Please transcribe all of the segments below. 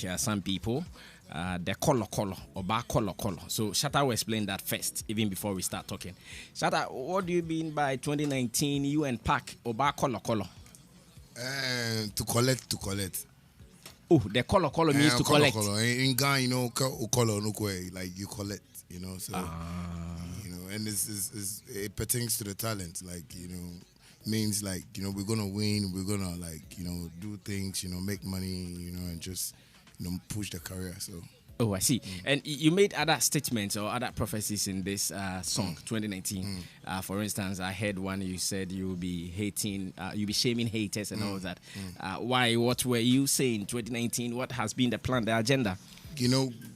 like some people. The color, or bar color. So Shatta will explain that first, even before we start talking. Shatta, what do you mean by 2019? You and Pac or bar color? To collect. Oh, the color means to collect. In Ghana, you know, color no way, like you collect, you know. So you know, and it pertains to the talent, like means like we're gonna win, we're gonna like do things, make money, and just push the career. So. Oh, I see. And you made other statements or other prophecies in this song, 2019. For instance, I heard one you said you'll be hating, you'll be shaming haters and all that. Why? What were you saying 2019? What has been the plan, the agenda?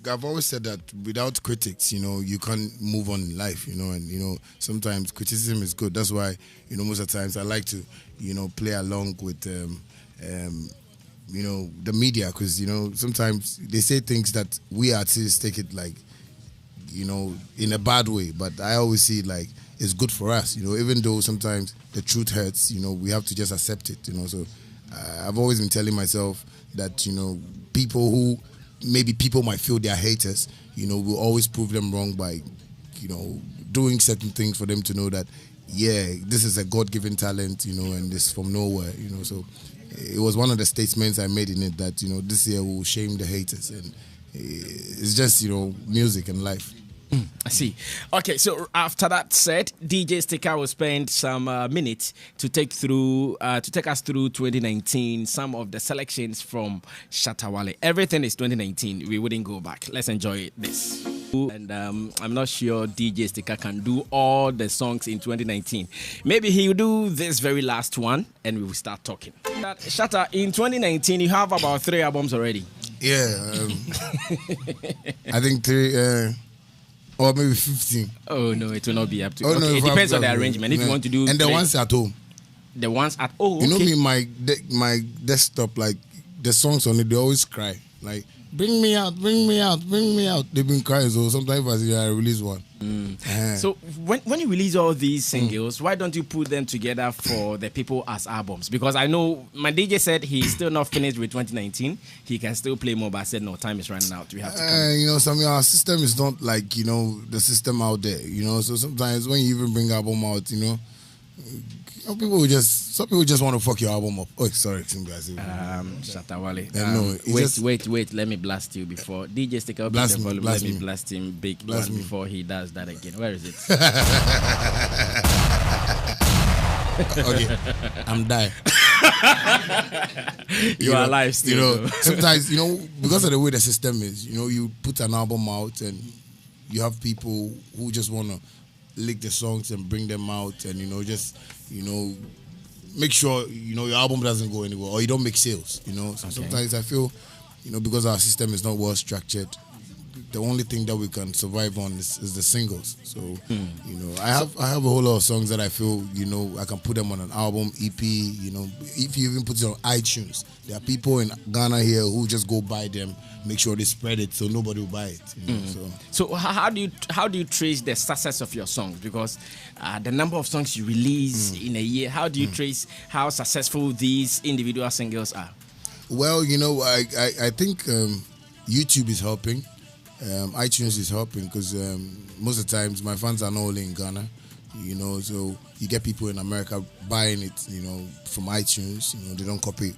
I've always said that without critics, you can't move on in life, and, sometimes criticism is good. That's why, most of the times I like to, play along with, the media, because sometimes they say things that we artists take it like in a bad way, but I always see it like it's good for us, even though sometimes the truth hurts, we have to just accept it, so I've always been telling myself that people who maybe people might feel they're haters, we'll always prove them wrong by doing certain things for them to know that this is a God-given talent, and it's from nowhere, so it was one of the statements I made in it that, this year we'll shame the haters. And it's just, music and life. I see. Okay, so after that said, DJ Sticker will spend some minutes to take us through 2019, some of the selections from Shatta Wale. Everything is 2019. We wouldn't go back. Let's enjoy this. And I'm not sure DJ Sticker can do all the songs in 2019. Maybe he'll do this very last one and we will start talking. Shatta, in 2019, you have about 3 albums already. Yeah. I think 3... or maybe 15. Oh, no, it will not be up to... it depends on the arrangement. If you want to do... And the ones at home. The ones at... Oh, okay. You know me, my desktop, like, the songs on it, they always cry. Like, bring me out. They've been crying, so sometimes I release one. So when you release all these singles, why don't you put them together for the people as albums? Because I know my DJ said he's still not finished with 2019. He can still play more, but I said no, time is running out. We have to our system is not like the system out there. So sometimes when you even bring album out, some people just want to fuck your album up. Oh, sorry, Shatta Wale. No, wait. Let me blast you before DJ Stick up the volume. Let me blast him big before he does that again. Where is it? Okay, I'm dying. You are alive still. Sometimes because of the way the system is, you put an album out and you have people who just want to lick the songs and bring them out and just make sure your album doesn't go anywhere or you don't make sales. So sometimes I feel because our system is not well structured, the only thing that we can survive on is the singles. So I have a whole lot of songs that I feel I can put them on an album, EP. If you even put it on iTunes, there are people in Ghana here who just go buy them, make sure they spread it so nobody will buy it. So how do you trace the success of your songs? Because the number of songs you release in a year, how do you trace how successful these individual singles are? Well, I think YouTube is helping. iTunes is helping because most of the times my fans are not only in Ghana, so you get people in America buying it, from iTunes. They don't copy it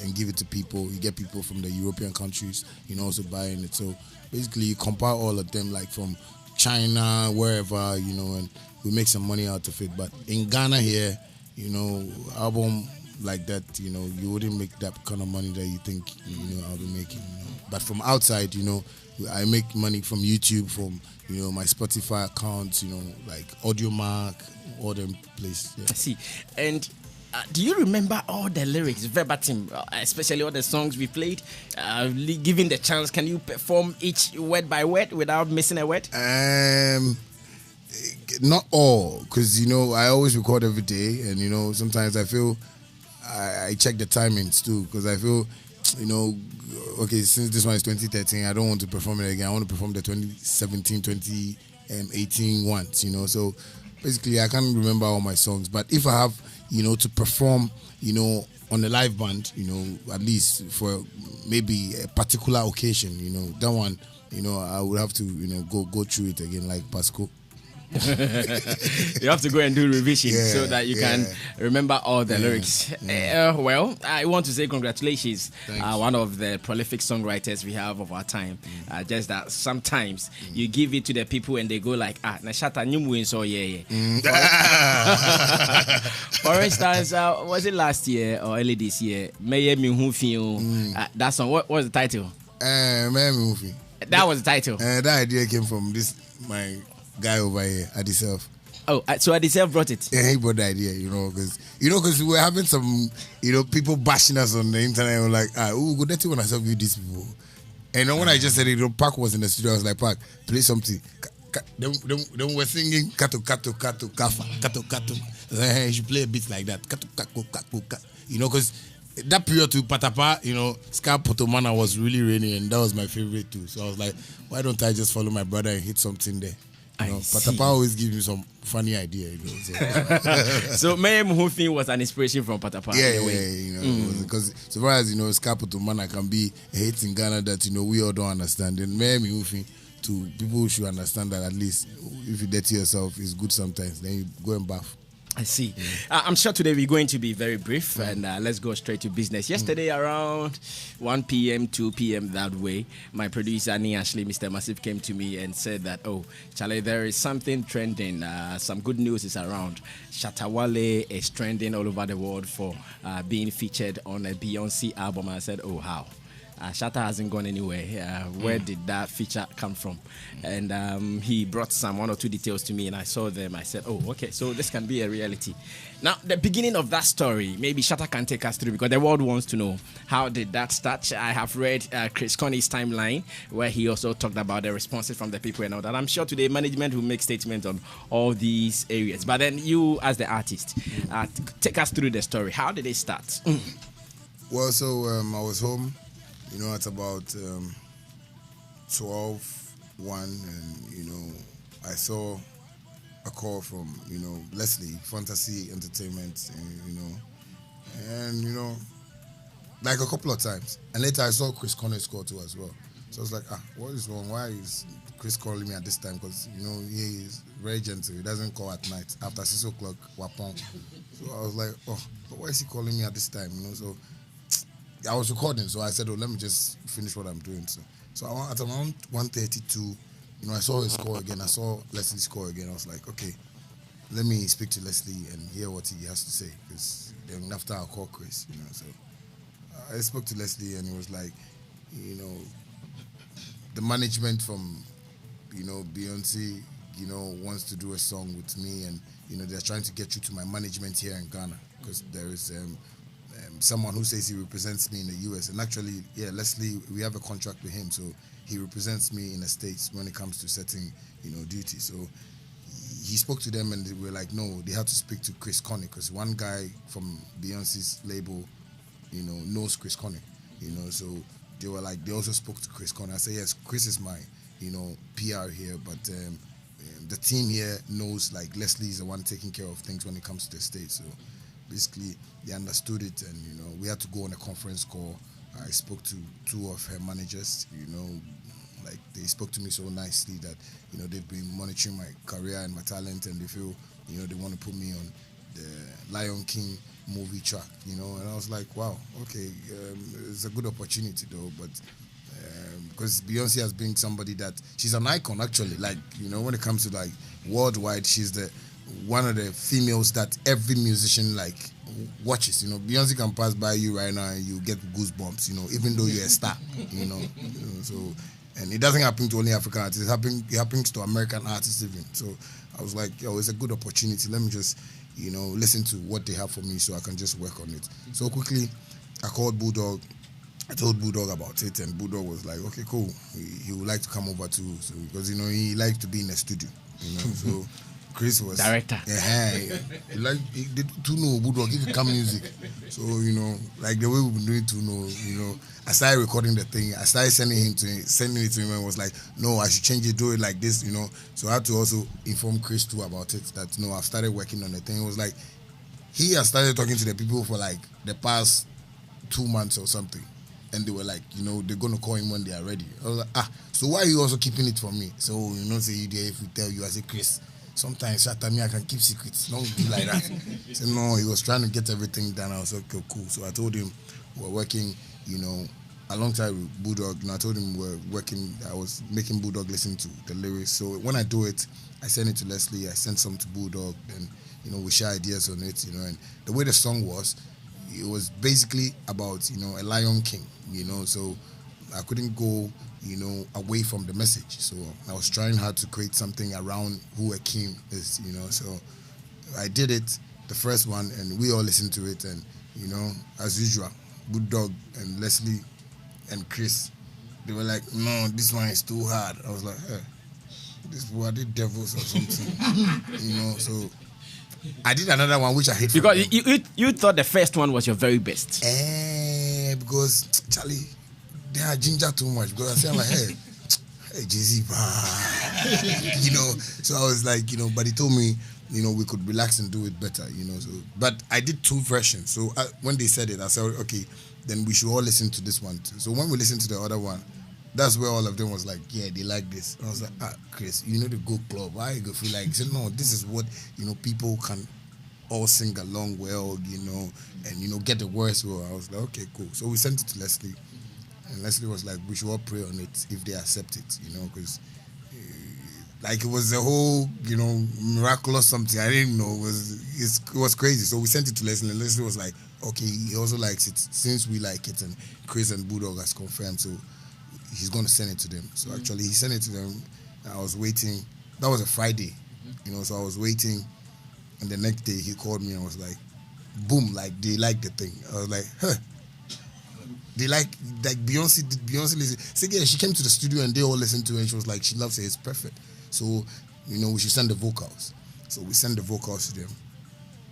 and give it to people. You get people from the European countries, also buying it. So basically, you compile all of them, like from China, wherever, and we make some money out of it. But in Ghana here, album like that, you wouldn't make that kind of money that you think, I'll be making. But from outside, I make money from YouTube, from my Spotify accounts, like AudioMark, all them places. Yeah. I see. And do you remember all the lyrics verbatim, especially all the songs we played? Given the chance, can you perform each word by word without missing a word? Not all, because I always record every day, and sometimes I feel I check the timings too, because I feel okay, since this one is 2013, I don't want to perform it again. I want to perform the 2017, 2018 ones, So basically, I can't remember all my songs. But if I have, to perform, on a live band, at least for maybe a particular occasion, that one, I would have to, go through it again like Pasco. You have to go and do revision so that you can remember all the lyrics. Well, I want to say congratulations. One of the prolific songwriters we have of our time. Just that sometimes you give it to the people and they go like, na Shatta nyum so For instance, was it last year or early this year? Meye mi hu fi that song. What was the title? Meye mi hu fi. That was the title. That idea came from my guy over here, Adiself. Oh, so Adiself brought it? Yeah, he brought the idea, because we were having some, people bashing us on the internet. We're like, go dirty when I serve you these people. And when I just said it, Park was in the studio. I was like, Park, play something. Then we're singing kato kato kato kafa kato kato. You should play a beat like that. Kato kato kato kato. Because that period to Patapa, Ska Potomana was really raining, and that was my favorite too. So I was like, why don't I just follow my brother and hit something there? Patapa always gives me some funny idea. So Mayhem Hufi was an inspiration from Patapa. Because so far as Ska Potomana can be a hit in Ghana that we all don't understand, and Mayhem Hufi, to people should understand that at least if you dirty yourself, it's good sometimes. Then you go and bath. I see. I'm sure today we're going to be very brief and let's go straight to business. Yesterday around 1 p.m., 2 p.m. that way, my producer, Ashley, Mr. Massive, came to me and said that, Charlie, there is something trending. Some good news is around. Shatta Wale is trending all over the world for being featured on a Beyonce album. I said, how? Shatta hasn't gone anywhere. Where did that feature come from? And he brought some 1 or 2 details to me, and I saw them. I said, okay, so this can be a reality. Now, the beginning of that story, maybe Shatta can take us through, because the world wants to know, how did that start? I have read Chris Connie's timeline, where he also talked about the responses from the people and all that. I'm sure today management will make statements on all these areas. But then you, as the artist, take us through the story. How did it start? Well, so I was home, at about 12:01, and I saw a call from Leslie Fantasy Entertainment, and like a couple of times, and later I saw Chris Connie's call too as well. So I was like, what is wrong? Why is Chris calling me at this time? Because he is very gentle. He doesn't call at night after 6 o'clock. Wapong. So I was like, but why is he calling me at this time? So I was recording, so I said, let me just finish what I'm doing. So at around 1:32, I saw his call again. I saw Leslie's call again. I was like, okay, let me speak to Leslie and hear what he has to say. Because then after I'll call Chris, So I spoke to Leslie, and he was like, the management from, Beyonce, wants to do a song with me, and they're trying to get you to my management here in Ghana, because there is someone who says he represents me in the US, and actually, Leslie, we have a contract with him, so he represents me in the States when it comes to setting, duty. So he spoke to them, and they were like, no, they have to speak to Chris Connie, because one guy from Beyonce's label, knows Chris Connie, so they were like, they also spoke to Chris Connie. I said, yes, Chris is my, PR here, but the team here knows, like, Leslie is the one taking care of things when it comes to the States. So basically, they understood it, and we had to go on a conference call. I spoke to 2 of her managers. Like, they spoke to me so nicely that they've been monitoring my career and my talent, and they feel they want to put me on the Lion King movie track. And I was like, wow, okay, it's a good opportunity though, but because Beyonce has been somebody that she's an icon actually. Like, when it comes to like worldwide, she's the one of the females that every musician like watches. Beyonce can pass by you right now and you get goosebumps, even though you're a star, so, and it doesn't happen to only African artists, it happens to American artists even. So I was like, it's a good opportunity. Let me just, listen to what they have for me so I can just work on it. So quickly, I called Bulldog. I told Bulldog about it, and Bulldog was like, okay, cool. He would like to come over too, so, because, he liked to be in the studio, so Chris was director. He did Tuno Bulldog, give come music. So, like the way we've been doing Tuno, I started recording the thing. I started sending it to him, and was like, no, I should change it, do it like this, So I had to also inform Chris too about it, that I've started working on the thing. It was like, he has started talking to the people for like the past 2 months or something. And they were like, they're going to call him when they are ready. I was like, so why are you also keeping it from me? So, say you there, if we tell you, I say, Chris, sometimes Shatta, me, I can keep secrets. Don't do like that. So, no, he was trying to get everything done. I was like, okay, cool. So I told him we're working, alongside with Bulldog. I told him we're working, I was making Bulldog listen to the lyrics. So when I do it, I send it to Leslie, I send some to Bulldog, then, we share ideas on it, and the way the song was, it was basically about, a Lion King, so I couldn't go, away from the message. So I was trying hard to create something around who a king is, so I did it, the first one, and we all listened to it, and, as usual, Bulldog and Leslie and Chris, they were like, no, this one is too hard. I was like, hey, this were the devils or something, so I did another one which I hate because you thought the first one was your very best. Because Charlie, they are ginger too much. Because I said like, hey, Jay-Z, So I was like, but he told me, we could relax and do it better, So, but I did 2 versions. So when they said it, I said, okay, then we should all listen to this one too. So when we listened to the other one, that's where all of them was like, yeah, they like this. And I was like, Chris, the Go Club. I go feel like, he said, no, this is what, people can all sing along well, and, get the words well. I was like, okay, cool. So we sent it to Leslie. And Leslie was like, we should all pray on it if they accept it, because like it was a whole, miraculous something. I didn't know. It was crazy. So we sent it to Leslie, and Leslie was like, okay, he also likes it. Since we like it, and Chris and Bulldog has confirmed, so he's going to send it to them. So actually, he sent it to them. I was waiting. That was a Friday, so I was waiting. And the next day, he called me and was like, boom, like, they like the thing. I was like, huh. They like Beyonce listen. So yeah, she came to the studio and they all listened to it, and she was like, she loves it, it's perfect. So, we should send the vocals. So we sent the vocals to them.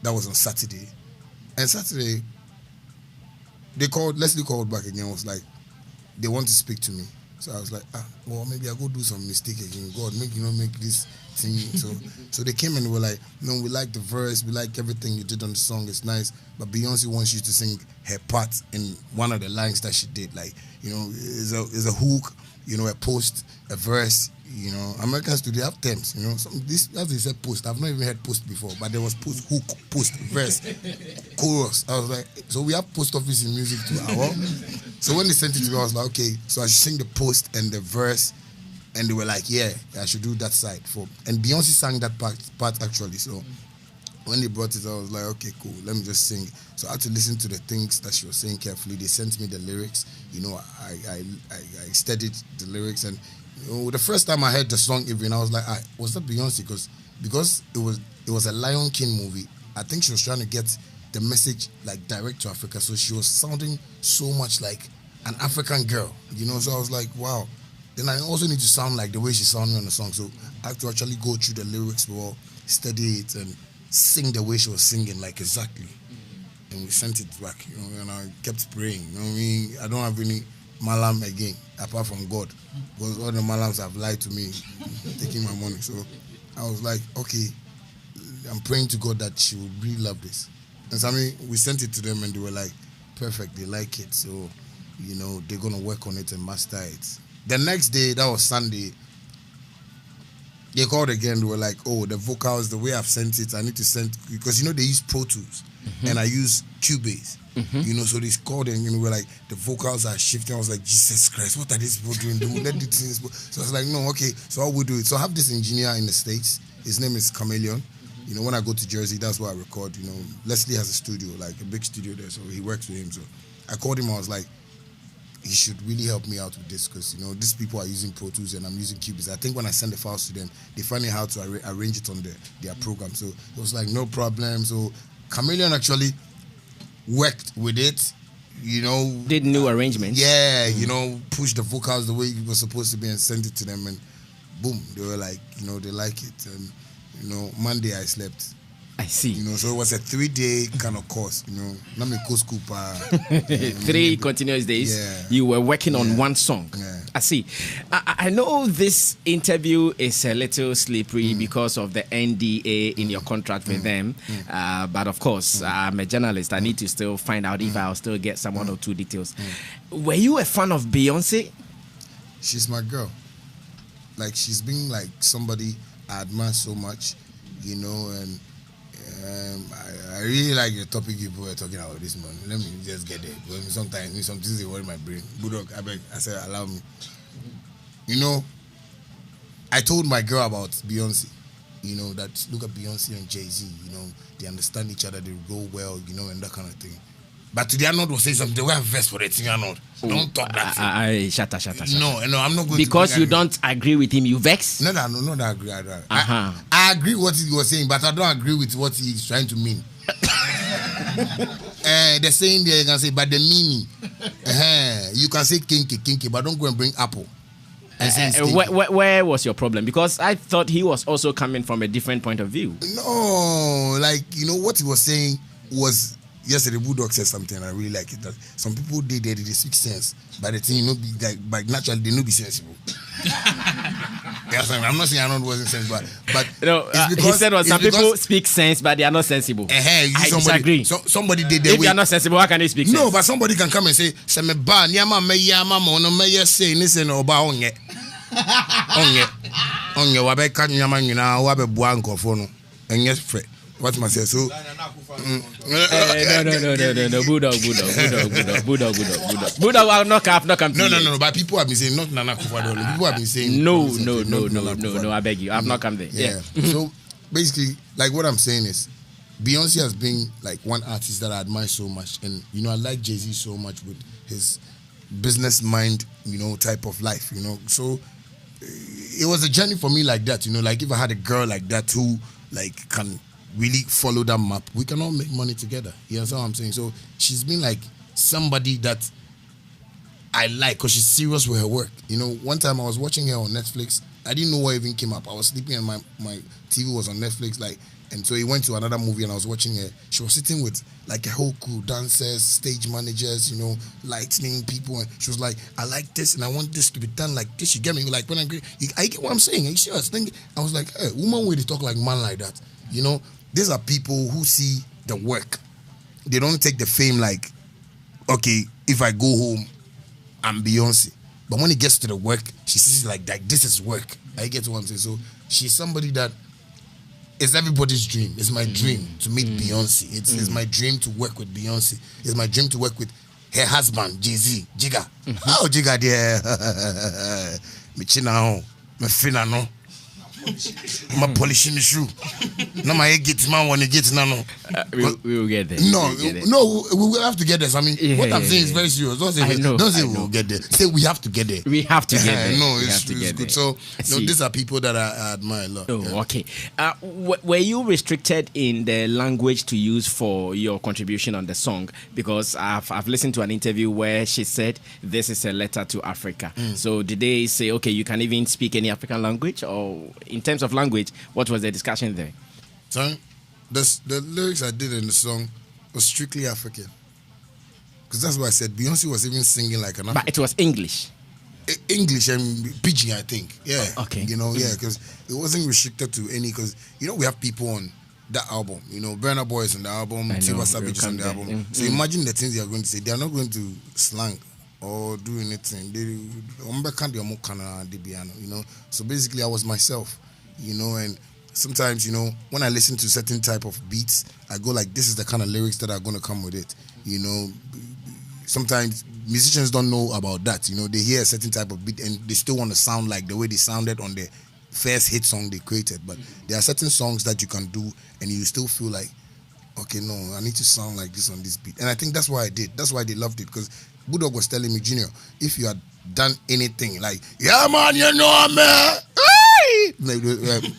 That was on Saturday. And Saturday, Leslie called back again, was like, they want to speak to me. So I was like, well, maybe I'll go do some mistake again. God, make this thing. So they came and were like, no, we like the verse, we like everything you did on the song, it's nice, but Beyonce wants you to sing her part in one of the lines that she did. Like, is a hook, a post, a verse. Americans today have terms, this, as they said, post. I've not even heard post before, but there was post, hook, post, verse, chorus. I was like, so we have post office in music too. So when they sent it to me, I was like, okay, so I should sing the post and the verse, and they were like, yeah, I should do that side and Beyonce sang that part actually. So when they brought it, I was like, okay, cool, let me just sing. So I had to listen to the things that she was saying carefully. They sent me the lyrics, I studied the lyrics, and the first time I heard the song even, I was like, was that Beyonce? Because it was a Lion King movie. I think she was trying to get the message like direct to Africa, so she was sounding so much like an African girl, So I was like, wow. Then I also need to sound like the way she sounded on the song, so I have to actually go through the lyrics well, study it, and sing the way she was singing, like exactly. And we sent it back, and I kept praying. I don't have any malam again, apart from God, because all the malams have lied to me, taking my money. So I was like, okay, I'm praying to God that she would really love this. And so we sent it to them, and they were like, perfect, they like it. So, they're going to work on it and master it. The next day, that was Sunday, they called again. They were like, oh, the vocals, the way I've sent it, I need to send, because, they use Pro Tools, and I use Cubase. So they called and we're like, the vocals are shifting. I was like, Jesus Christ, what are these people doing? They will let the things. So I was like, no, okay. So how we do it? So I have this engineer in the States. His name is Chameleon. When I go to Jersey, that's where I record. Leslie has a studio, like a big studio there, so he works with him. So I called him. I was like, he should really help me out with this, because these people are using Pro Tools and I'm using Cubase. I think when I send the files to them, they find out how to arrange it on their program. So it was like, no problem. So Chameleon actually worked with it, did new arrangements. Yeah, pushed the vocals the way it was supposed to be and sent it to them, and boom, they were like, they like it. And Monday I slept. I see. You know, so it was a 3-day kind of course. You know, not me co school 3 continuous days. Yeah. You were working on one song. Yeah. I see. I know this interview is a little slippery because of the NDA in your contract with them. But of course, I'm a journalist. I need to still find out if I'll still get some 1 or 2 details. Were you a fan of Beyonce? She's my girl. Like, she's been like somebody I admire so much, you know, and I really like the topic people were talking about this morning. Let me just get there. Because sometimes some things they worry my brain. Budok, I said, allow me. You know, I told my girl about Beyonce. You know, that look at Beyonce and Jay-Z, you know, they understand each other, they roll well, you know, and that kind of thing. But today Arnold was saying something, they will have vest for it, Arnold. Don't talk that thing. Shatta. No, I'm not going because to. You don't agree with him, you vex? No, I agree. I agree with what he was saying, but I don't agree with what he's trying to mean. The saying there, you can say, but the meaning, you can say kinky, but don't go and bring apple. Where was your problem? Because I thought he was also coming from a different point of view. No, like, you know, what he was saying was, yesterday Bulldog said something and I really like it, that some people they speak sense, but the thing, you know, be like, by naturally they no be sensible. Yes, I'm not saying I don't wasn't sensible, but no, he said some people speak sense, but they are not sensible. I disagree. Somebody did if they are not sensible, how can they speak sense? No, but somebody can come and say, "Se me ba niama me ya mama no me ya say ni se no ba onye wabe ka niama nyina wabe bua nkofo no enye frɛ." What must I say? So, no, Bulldog will not come. No, but people have been saying, not Nana Akufo-Addo. People have been saying, no, I beg you, I've not come there. Yeah. So, basically, like what I'm saying is, Beyonce has been like one artist that I admire so much. And, you know, I like Jay-Z so much with his business mind, you know, type of life, you know. So, it was a journey for me like that, you know, like if I had a girl like that who, like, can really follow that map, we can all make money together. You understand what I'm saying? So she's been like somebody that I like because she's serious with her work. You know, one time I was watching her on Netflix. I didn't know what even came up. I was sleeping and my TV was on Netflix, like, and so he went to another movie and I was watching her. She was sitting with like a whole crew, dancers, stage managers, you know, lightning people, and she was like, I like this and I want this to be done like this. You get me? Like, when I get what I'm saying. Are you serious? I was like, hey, woman way to talk like man like that. You know, these are people who see the work. They don't take the fame like, okay, if I go home, I'm Beyonce. But when it gets to the work, she sees it like that. This is work. I get what I'm saying. So she's somebody that is everybody's dream. It's my dream to meet Beyonce. It's my dream to work with Beyonce. It's my dream to work with her husband, Jay-Z, Jigga. Oh, Jigga, dear. Michina, my fina, no. I'm polishing the shoe. No, my get man want to get no. We will get there. No, we will have to get there. I mean, what I'm saying is very serious. Don't say we will get there. Say we have to get there. We have to get there. No, it's good. So, these are people that I admire a lot. Oh, okay. Were you restricted in the language to use for your contribution on the song? Because I've listened to an interview where she said this is a letter to Africa. So did they say, okay, you can even speak any African language, or in terms of language, what was the discussion there? Son, the lyrics I did in the song was strictly African. Because that's why I said Beyonce was even singing like an African. But it was English. English and pidgin, I think. Yeah. Okay. You know, yeah, because it wasn't restricted to any, because, you know, we have people on that album. You know, Burna Boy is on the album, Tiwa Savage is on the album. So imagine the things they are going to say. They are not going to slang or do anything. You know. So basically I was myself, you know, and sometimes, you know, when I listen to certain type of beats, I go like, this is the kind of lyrics that are going to come with it. You know, sometimes musicians don't know about that. You know, they hear a certain type of beat and they still want to sound like the way they sounded on the first hit song they created. But there are certain songs that you can do and you still feel like, okay, no, I need to sound like this on this beat. And I think that's why I did. That's why they loved it, because Bulldog was telling me, Junior, if you had done anything like, yeah, man, you know, man,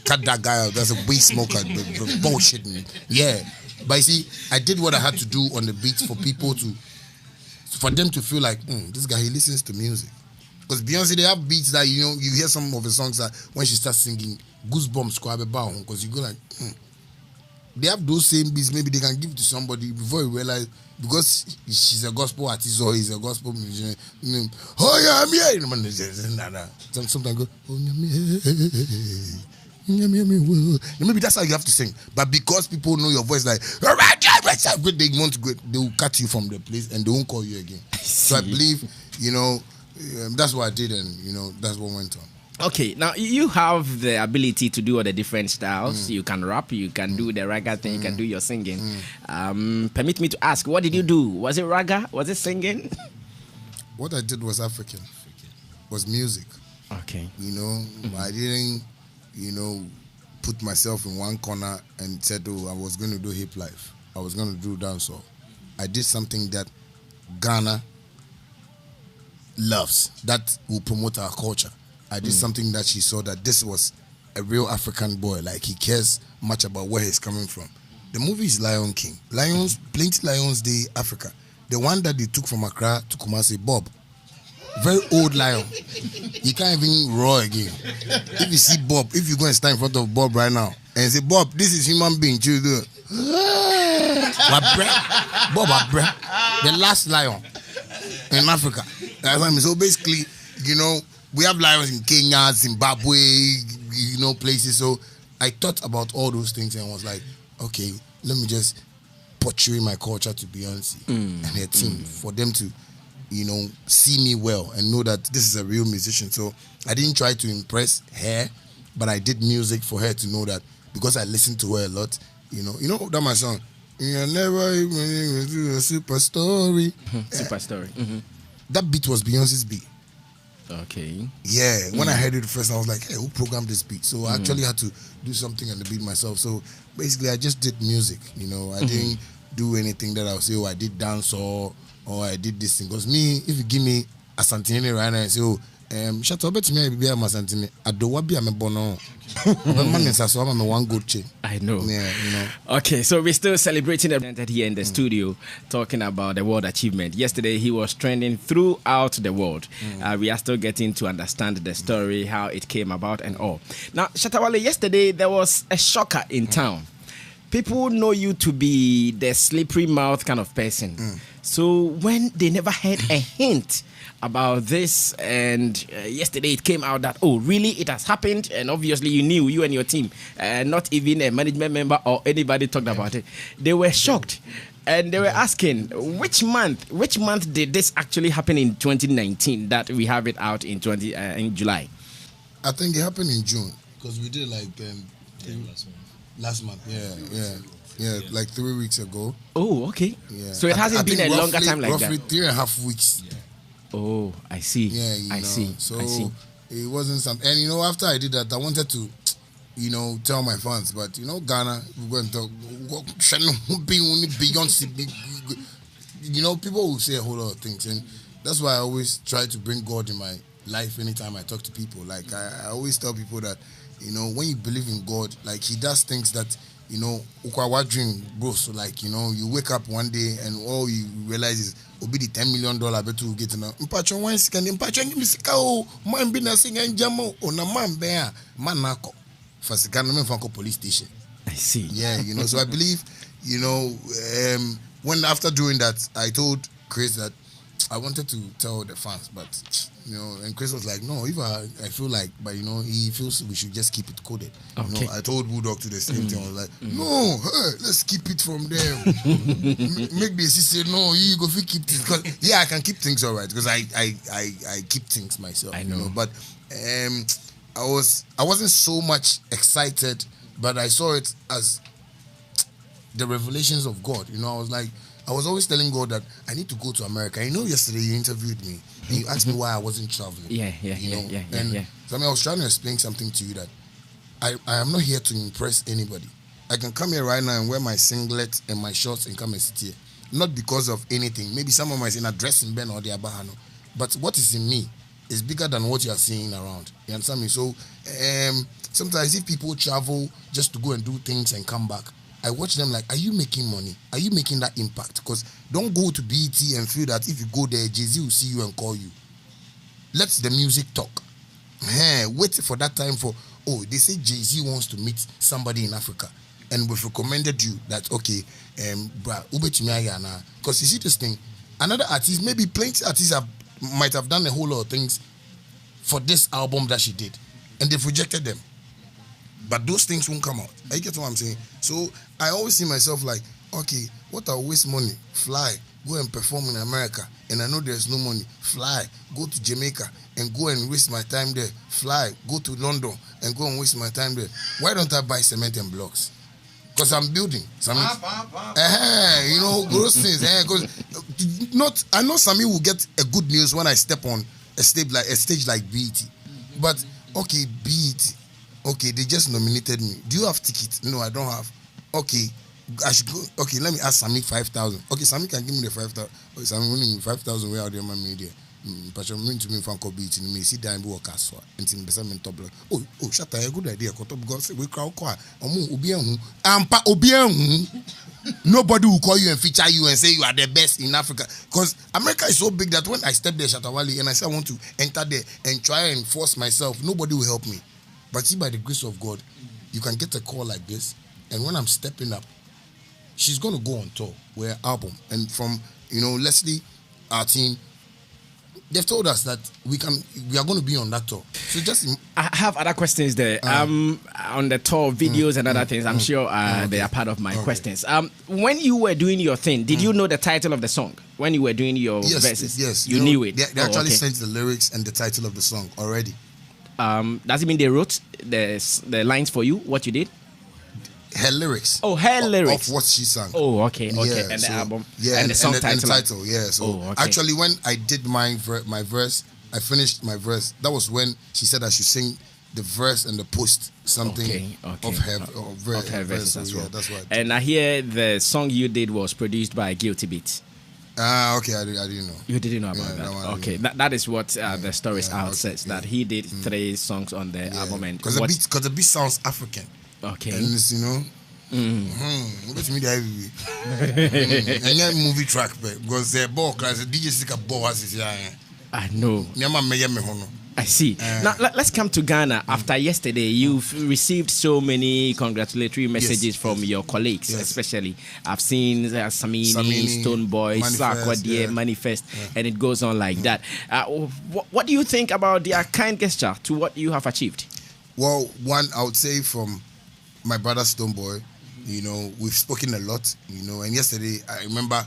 cut that guy out. That's a weed smoker, bullshit. Yeah, but you see, I did what I had to do on the beats for people for them to feel like, this guy, he listens to music. Because Beyonce, they have beats that, you know, you hear some of the songs that when she starts singing, goosebumps grab about, because you go like, they have those same beats. Maybe they can give it to somebody before you realize, because she's a gospel artist or he's a gospel musician. Oh yeah, I'm here. Sometimes go, oh yeah, maybe that's how you have to sing. But because people know your voice, like they want to go, they will cut you from the place and they won't call you again. So I believe, that's what I did, and that's what went on. Okay, now you have the ability to do all the different styles. You can rap, you can do the ragga thing, you can do your singing. Permit me to ask, what did you do? Was it ragga? Was it singing? What I did was African. Was music. Okay. I didn't, put myself in one corner and said, oh, I was going to do hip life. I was going to do dancehall. I did something that Ghana loves, that will promote our culture. I did something that she saw that this was a real African boy. Like, he cares much about where he's coming from. The movie is Lion King. Plenty Lions Day, Africa. The one that they took from Accra to Kumasi, Bob. Very old lion. He can't even roar again. If you see Bob, if you go and stand in front of Bob right now and say, Bob, this is human being. You do Bob, the last lion in Africa. That's what I mean. So basically, we have lions in Kenya, Zimbabwe, places. So I thought about all those things and was like, okay, let me just portray my culture to Beyonce and her team for them to, see me well and know that this is a real musician. So I didn't try to impress her, but I did music for her to know that, because I listened to her a lot. That my song. You never even do a super story. Super story. That beat was Beyonce's beat. Okay. Yeah, when I heard it first, I was like, hey, who programmed this beat? So I actually had to do something on the beat myself. So basically, I just did music. I didn't do anything that I would say, oh, I did dance or I did this thing. Because me, if you give me a Santini right now and say, oh, Shatta, bet me I be a Santini. I don't want to be a bono. I'm one good chain. I know. Yeah, Okay, so we're still celebrating the event here in the studio, talking about the world achievement. Yesterday, he was trending throughout the world. We are still getting to understand the story, how it came about, and all. Now, Shatta Wale, yesterday there was a shocker in town. People know you to be the slippery mouth kind of person. So when they never had a hint about this, and yesterday it came out that, oh, really, it has happened, and obviously you knew, you and your team, not even a management member or anybody talked about it. They were shocked, and they were asking, which month did this actually happen in 2019 that we have it out in July? I think it happened in June, because we did like last month. Yeah, like 3 weeks ago. Oh, okay. Yeah. So it hasn't been a longer time like that. Roughly 3.5 weeks. Yeah. Oh, I see. Yeah, I see. So I see. It wasn't something. And after I did that, I wanted to, tell my fans. But Ghana, we're going to talk. Beyonce. People will say a whole lot of things, and that's why I always try to bring God in my life anytime I talk to people. Like I always tell people that, when you believe in God, like He does things that, ukwa dream, bro. So like, you wake up one day and all you realize is, be the $10 million bet to get now. Mpacho one second, mpacho give me sika man be na sing and jamo on a man bear man nako for second me from police station. I see. Yeah, so I believe, when after doing that, I told Chris that I wanted to tell the fans, but and Chris was like, no, if I feel like, but he feels we should just keep it coded. Okay. I told Woodrock to the same thing. I was like, no, let's keep it from them. Make the say no, you go keep things. Because I can keep things all right, because I keep things myself. I know. But I wasn't so much excited, but I saw it as the revelations of God. I was always telling God that I need to go to America. Yesterday you interviewed me and you asked me why I wasn't traveling. Yeah. So I was trying to explain something to you that I am not here to impress anybody. I can come here right now and wear my singlet and my shorts and come and sit here. Not because of anything. Maybe someone might say in a dressing ben or the abahano. But what is in me is bigger than what you are seeing around. You understand me? So sometimes if people travel just to go and do things and come back, I watch them like, are you making money? Are you making that impact? Because don't go to BET and feel that if you go there, Jay-Z will see you and call you. Let the music talk. Wait for that time for, they say Jay-Z wants to meet somebody in Africa. and we've recommended you that okay, because you see this thing, another artist, maybe plenty artists might have done a whole lot of things for this album that she did, and they've rejected them. But those things won't come out. I get what I'm saying. So I always see myself like, okay, what I waste money? Fly, go and perform in America, and I know there's no money. Fly, go to Jamaica and go and waste my time there. Fly, go to London and go and waste my time there. Why don't I buy cement and blocks? Because I'm building. Those things. Because I know Sammy will get a good news when I step on a stage like BET. But okay, BET. Okay, they just nominated me. Do you have tickets? No, I don't have. Okay, I should go. Okay, let me ask Sammy 5,000. Okay, Sammy can give me the 5,000. Okay, Sammy winning 5,000. Where are they, my media? But I'm going to me from BET. Me see down be work as well. And see me top. Oh, Shatta, a good idea. Because we crowd car. Nobody will call you and feature you and say you are the best in Africa. Because America is so big that when I step there, Shatta Wale, and I say I want to enter there and try and force myself, nobody will help me. But see, by the grace of God, you can get a call like this, and when I'm stepping up, she's going to go on tour with her album. And from, Leslie, our team, they've told us that we are going to be on that tour. So just... I have other questions there. On the tour, videos and other things, I'm sure they are part of my questions. When you were doing your thing, did you know the title of the song? When you were doing your verses? Yes. You knew it? They actually sent the lyrics and the title of the song already. Does it mean they wrote the lines for you, what you did? Her lyrics. Oh, her lyrics. Of what she sang. Oh, okay. Yeah, and the album. Yeah, and the song title. And the title, yeah. So actually, when I did my verse, I finished my verse. That was when she said I should sing the verse and the post something of her verse as well. Yeah, that's right. And I hear the song you did was produced by Guilty Beat. Okay, I didn't know. You didn't know about that? Okay, that is what the stories out says, that he did 3 songs on the album. Because the beat sounds African. Okay. And it's, and movie track, because the ball class, the DJ stick a ball has I know. I see. Now, let's come to Ghana. After yesterday, you've received so many congratulatory messages from your colleagues, especially. I've seen Samini, Stoneboy, Sarkodie, Manifest, and it goes on like that. What do you think about their kind gesture to what you have achieved? Well, one, I would say from my brother Stoneboy, we've spoken a lot, and yesterday, I remember,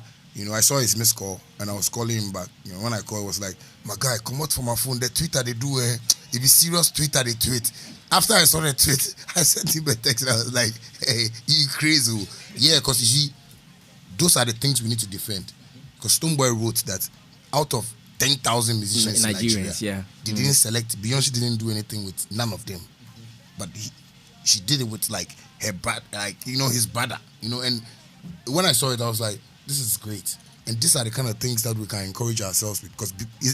I saw his missed call and I was calling him back. When I called, it was like, my guy, come out from my phone. The Twitter they do, if it's serious Twitter, they tweet. After I saw the tweet, I sent him a text and I was like, hey, you crazy. Yeah, because you see, those are the things we need to defend. Because Stoneboy wrote that out of 10,000 musicians in Nigeria, they didn't select, Beyonce didn't do anything with none of them. But she did it with like her brother, his brother, and when I saw it, I was like, this is great. And these are the kind of things that we can encourage ourselves with.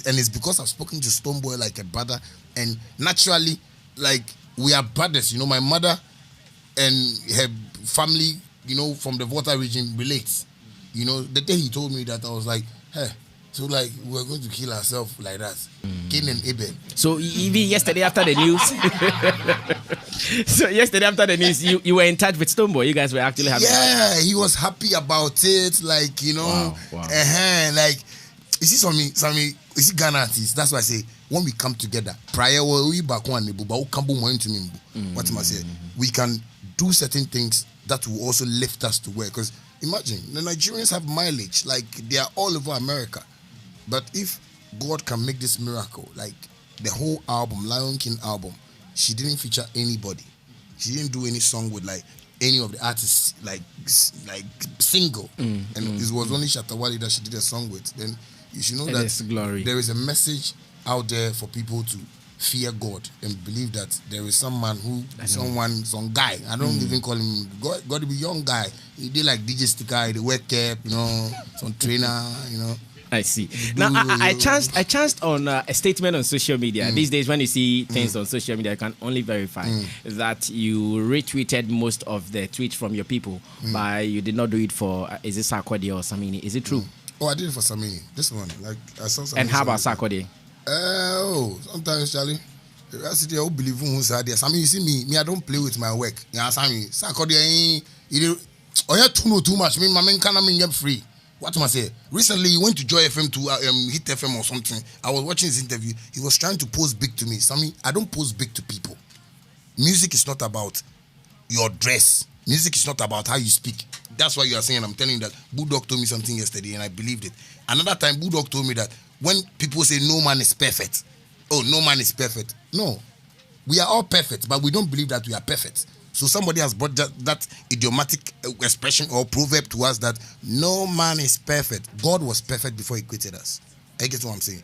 And it's because I've spoken to Stoneboy like a brother. And naturally, like, we are brothers. My mother and her family, from the Volta region relates. The day he told me that, I was like, hey, so like, we're going to kill ourselves like that. Cain and Abel. So even yesterday after the news, you were in touch with Stoneboy. You guys were actually happy. Yeah, he was happy about it. Like, Wow. Like, you see Sammy, you see Ghana artists. That's why I say, when we come together, prior we back one what am I say? We can do certain things that will also lift us to where. Because imagine, the Nigerians have mileage. Like, they are all over America. But if God can make this miracle, like the whole album, Lion King album, she didn't feature anybody. She didn't do any song with like any of the artists, like single. And it was only Shatta Wale that she did a song with. Then you should know that there is a message out there for people to fear God and believe that there is some guy. I don't even call him God. Got to be young guy. He did like DJ Sticker, the wet cap, some trainer, I see. Now, I chanced on a statement on social media. These days, when you see things on social media, you can only verify that you retweeted most of the tweets from your people, but you did not do it for, is it Sarkodie or Samini? Is it true? Oh, I did it for Samini. This one. Like, I saw Samini. And how about Sarkodie? Sometimes, Charlie. That's the old believe who's there. Sammy, you see me, I don't play with my work. Yeah, Sammy. Sakodia, oh, yeah, too much. Me, my man can't get free. What am I say? Recently, he went to Joy FM to Hit FM or something. I was watching his interview. He was trying to pose big to me. Sammy, I don't pose big to people. Music is not about your dress. Music is not about how you speak. That's why you are saying, I'm telling you that Bulldog told me something yesterday and I believed it. Another time, Bulldog told me that when people say no man is perfect, oh, no man is perfect. No, we are all perfect, but we don't believe that we are perfect. So somebody has brought that idiomatic expression or proverb to us that no man is perfect. God was perfect before he created us. I get what I'm saying.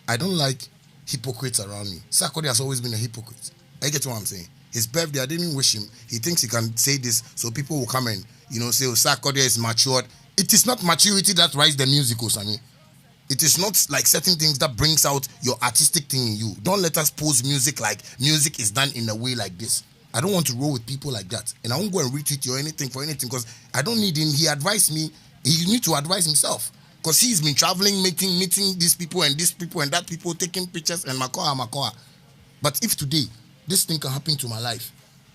I don't like hypocrites around me. Sarkodie has always been a hypocrite. I get what I'm saying. His birthday, I didn't wish him. He thinks he can say this so people will come and, say, oh, Sarkodie is matured. It is not maturity that writes the musicals, I mean. It is not like certain things that brings out your artistic thing in you. Don't let us pose music like music is done in a way like this. I don't want to roll with people like that. And I won't go and retweet you or anything for anything because I don't need him. He advised me. He need to advise himself. Because he's been traveling, meeting these people and that people, taking pictures and Makoa. But if today, this thing can happen to my life,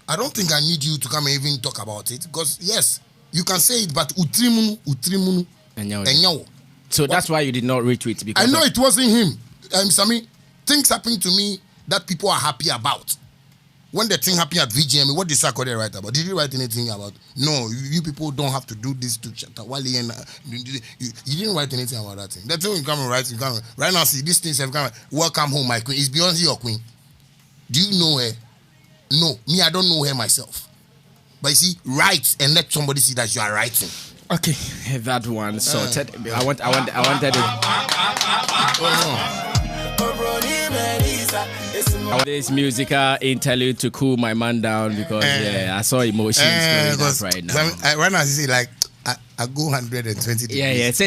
I don't think I need you to come and even talk about it. Because yes, you can say it, but utrimunu, enyawo. So that's why you did not retweet. Because I know it wasn't him. Sammy, things happen to me that people are happy about. When the thing happened at VGM, what did Sarkodie write about? Did he write anything about? No, you people don't have to do this to Shatta, Wale, and you didn't write anything about that thing. That's when you come and write. Right now, see, these things have come. Welcome home, my queen. Is Beyonce your queen? Do you know her? No, me, I don't know her myself. But you see, write and let somebody see that you are writing. Okay, that one sorted. I wanted this musical interlude to cool my man down because I saw emotions going up right now. Right now, you see, like I go 120 degrees.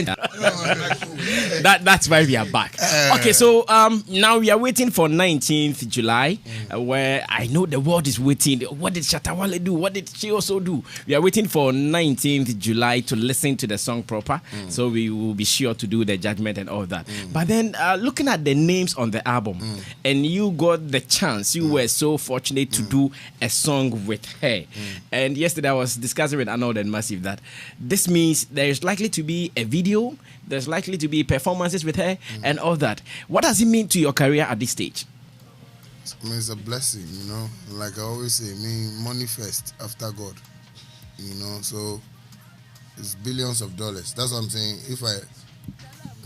That's why we are back. Okay, so now we are waiting for 19th July, where I know the world is waiting. What did Shatta Wale do? What did she also do? We are waiting for 19th July to listen to the song proper, so we will be sure to do the judgment and all that. But then looking at the names on the album, and you got the chance, you were so fortunate to do a song with her. And yesterday I was discussing with Arnold and Massive that this means there's likely to be a video, there's likely to be performances with her and all that. What does it mean to your career at this stage? I mean, it's a blessing, Like I always say, money first after God, So it's billions of dollars. That's what I'm saying. If I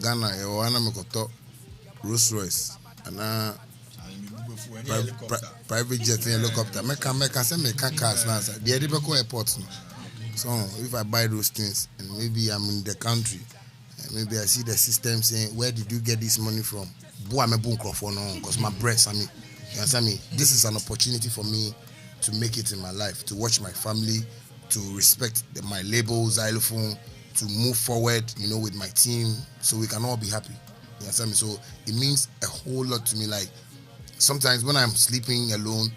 Ghana or Anna Mekoto, Rolls Royce, and private jet and helicopter, make cars now. The Edinburgh airport. So if I buy those things and maybe I'm in the country and maybe I see the system saying, where did you get this money from? Because my breasts, you understand me? This is an opportunity for me to make it in my life, to watch my family, to respect my label, xylophone, to move forward, with my team so we can all be happy. You understand me? So it means a whole lot to me. Like sometimes when I'm sleeping alone,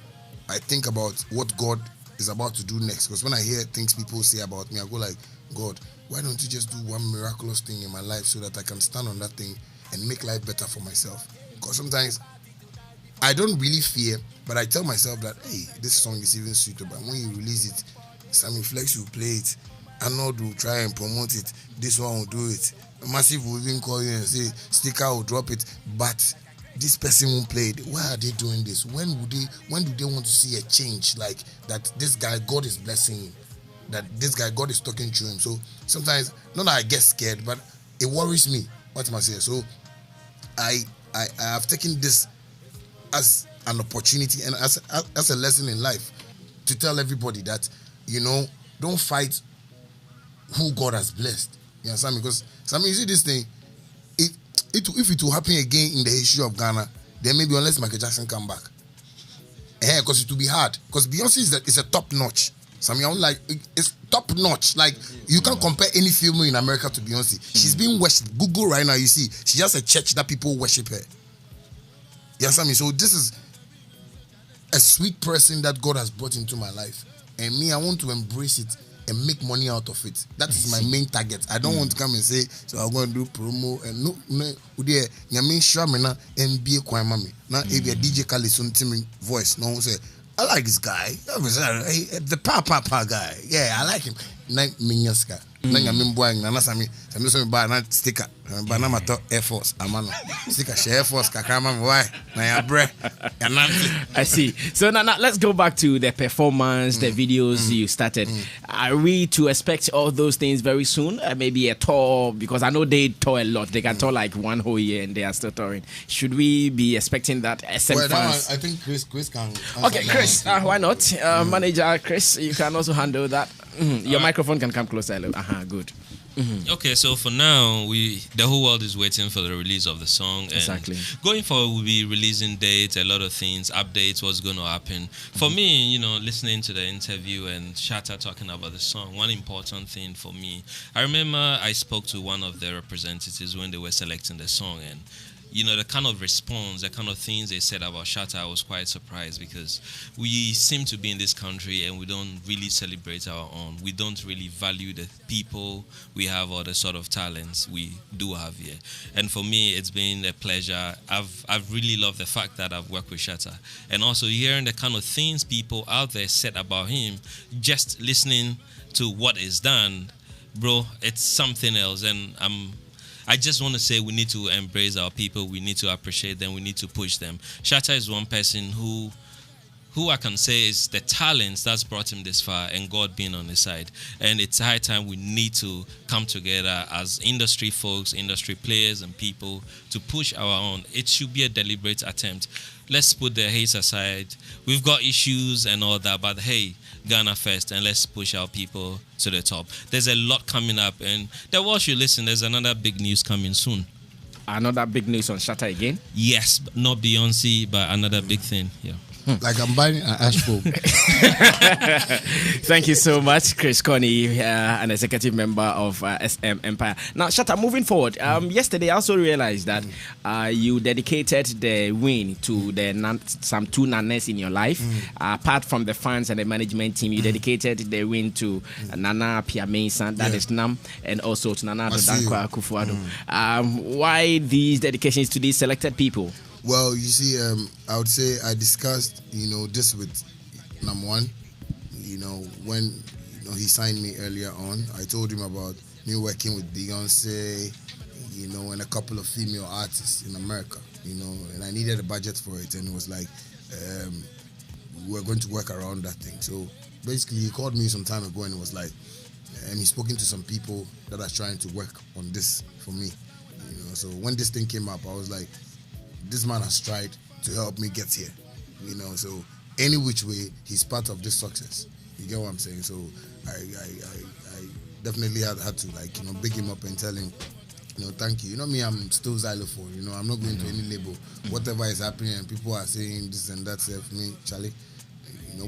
I think about what God is about to do next. Because when I hear things people say about me, I go like, God, why don't you just do one miraculous thing in my life so that I can stand on that thing and make life better for myself? Because sometimes I don't really fear, but I tell myself that, hey, this song is even suitable. And when you release it, Sammy Flex will play it, Arnold will try and promote it, this one will do it, Massive will even call you and say, Sticker will drop it, but this person won't play it. Why are they doing this? When do they want to see a change? Like that this guy, God is blessing him. That this guy, God is talking to him. So sometimes, not that I get scared, but it worries me. What am I saying? So I have taken this as an opportunity and as a lesson in life to tell everybody that, don't fight who God has blessed. You understand me? Because you see this thing, if it will happen again in the history of Ghana, then maybe unless Michael Jackson come back. Because it will be hard. Because Beyonce is a top notch. It's top notch. Like you can't compare any female in America to Beyonce. She's being worshipped. Google right now, you see, she has a church that people worship her. You understand me? So this is a sweet person that God has brought into my life. And me, I want to embrace it and make money out of it. That is my main target. I don't want to come and say, so I'm going to do promo and no, Yamin Shamina and be a Kwamami. Now, if you're DJ Kali something voice, no one say, I like this guy. The Papa guy. Yeah, I like him. Nine Minyaska. Nanga Mimboang, Nanasami, some buy not sticker, Banamato Air Force, Amano, sticker, Air Force, Kakama, why? I see. So now let's go back to the performance, the videos you started. Are we to expect all those things very soon? Maybe a tour, because I know they tour a lot. They can tour like one whole year and they are still touring. Should we be expecting that? SM fans? I think Chris can. Okay, Chris, why not? Manager Chris, you can also handle that. Your microphone can come closer. Good. Okay, so for now, the whole world is waiting for the release of the song. And exactly. Going forward, we'll be releasing dates, a lot of things, updates, what's going to happen. For me, listening to the interview and Shatta talking about the song, one important thing for me, I remember I spoke to one of the representatives when they were selecting the song, and the kind of response, the kind of things they said about Shatta, I was quite surprised, because we seem to be in this country and we don't really celebrate our own. We don't really value the people we have or the sort of talents we do have here. And for me, it's been a pleasure. I've really loved the fact that I've worked with Shatta. And also hearing the kind of things people out there said about him, just listening to what is done, bro, it's something else. And I just want to say we need to embrace our people. We need to appreciate them. We need to push them. Shatta is one person who I can say is the talents that's brought him this far, and God being on his side. And it's high time we need to come together as industry folks, industry players and people to push our own. It should be a deliberate attempt. Let's put the hate aside. We've got issues and all that, but hey, Ghana first, and let's push our people to the top. There's a lot coming up, and the world should listen. There's another big news coming soon. Another big news on Shatta again? Yes, not Beyonce, but another big thing. Yeah. Like I'm buying an ashful. Thank you so much, Chris Connie, an executive member of SM Empire. Now, Shatta, moving forward, yesterday I also realized that you dedicated the win to some two nanas in your life. Apart from the fans and the management team, you dedicated the win to Nana Piamesa, that is Nam, and also to Nana Dankwa Kufuado. Why these dedications to these selected people? Well, you see, I would say I discussed, this with number one. When he signed me earlier on, I told him about me working with Beyonce, and a couple of female artists in America, and I needed a budget for it, and it was like we were going to work around that thing. So basically, he called me some time ago, and it was like, and he's spoken to some people that are trying to work on this for me, So when this thing came up, I was like, this man has tried to help me get here, so any which way, he's part of this success. You get what I'm saying? So I definitely had to big him up and tell him, thank you. Me, I'm still xylophone, I'm not going to any label. Whatever is happening and people are saying this and that, for me, Charlie,